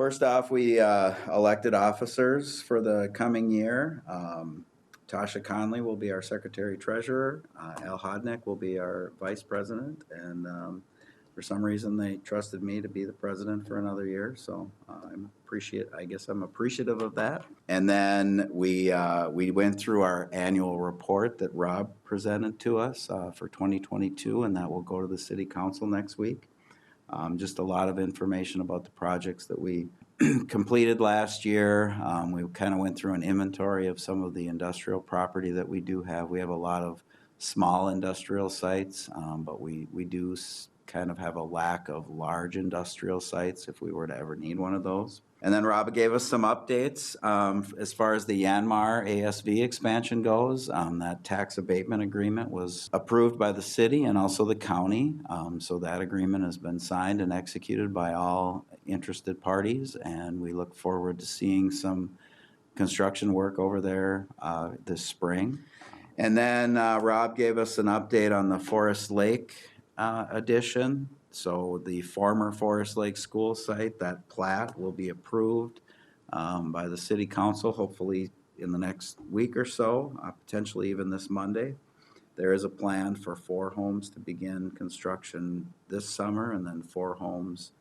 First off, we elected officers for the coming year. Tasha Conley will be our Secretary Treasurer. Al Hodnick will be our Vice President. And for some reason, they trusted me to be the President for another year. So I'm appreciative of that. And then we went through our annual report that Rob presented to us for 2022, and that will go to the City Council next week. Just a lot of information about the projects that we completed last year. We kind of went through an inventory of some of the industrial property that we do have. We have a lot of small industrial sites, but we do kind of have a lack of large industrial sites if we were to ever need one of those. And then Rob gave us some updates as far as the Yanmar ASV expansion goes. That tax abatement agreement was approved by the city and also the county. So that agreement has been signed and executed by all interested parties, and we look forward to seeing some construction work over there this spring. And then Rob gave us an update on the Forest Lake addition. So the former Forest Lake School site, that plat will be approved by the City Council, hopefully in the next week or so, potentially even this Monday. There is a plan for 4 homes to begin construction this summer and then 4 homes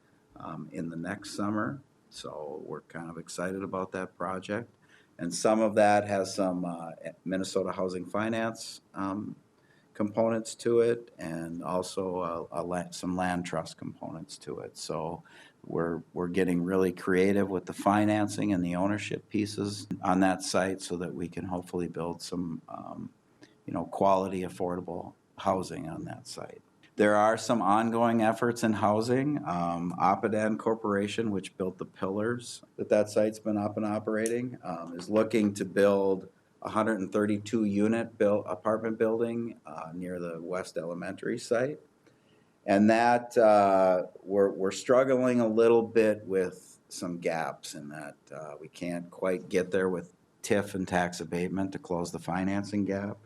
in the next summer. So we're kind of excited about that project. And some of that has some Minnesota Housing Finance components to it, and also some land trust components to it. So we're getting really creative with the financing and the ownership pieces on that site so that we can hopefully build some quality, affordable housing on that site. There are some ongoing efforts in housing. Oppadan Corporation, which built the pillars that site's been up and operating, is looking to build 132 unit apartment building near the West Elementary site. And that we're struggling a little bit with some gaps in that we can't quite get there with TIF and tax abatement to close the financing gap.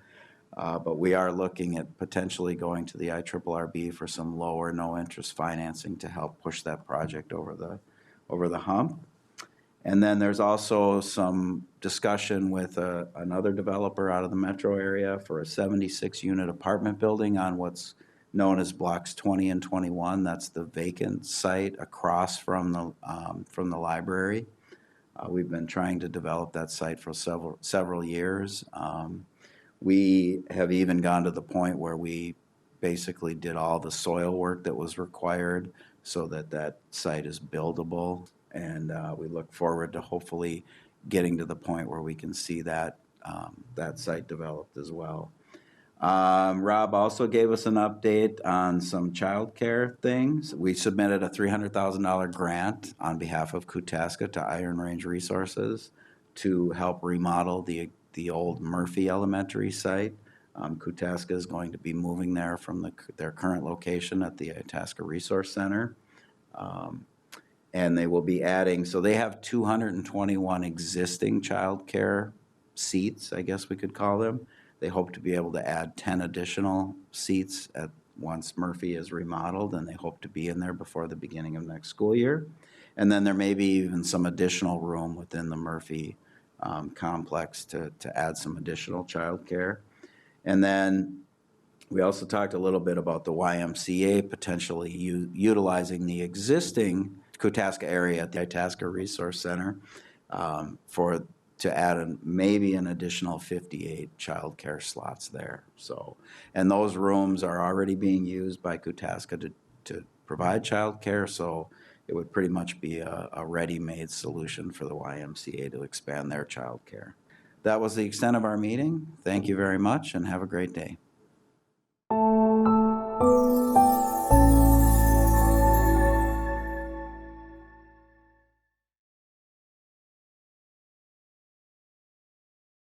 But we are looking at potentially going to the IRRB for some low or no interest financing to help push that project over the hump. And then there's also some discussion with another developer out of the metro area for a 76-unit apartment building on what's known as blocks 20 and 21. That's the vacant site across from the library. We've been trying to develop that site for several years. We have even gone to the point where we basically did all the soil work that was required so that site is buildable. And we look forward to hopefully getting to the point where we can see that site developed as well. Rob also gave us an update on some childcare things. We submitted a $300,000 grant on behalf of KOOTASCA to Iron Range Resources to help remodel the old Murphy Elementary site. KOOTASCA is going to be moving there from their current location at the Itasca Resource Center. And they will be adding, so they have 221 existing childcare seats, I guess we could call them. They hope to be able to add 10 additional seats once Murphy is remodeled, and they hope to be in there before the beginning of next school year. And then there may be even some additional room within the Murphy complex to add some additional childcare. And then we also talked a little bit about the YMCA potentially utilizing the existing KOOTASCA area at the Itasca Resource Center to add maybe an additional 58 childcare slots there. So, and those rooms are already being used by KOOTASCA to provide childcare. So it would pretty much be a ready-made solution for the YMCA to expand their childcare. That was the extent of our meeting. Thank you very much and have a great day.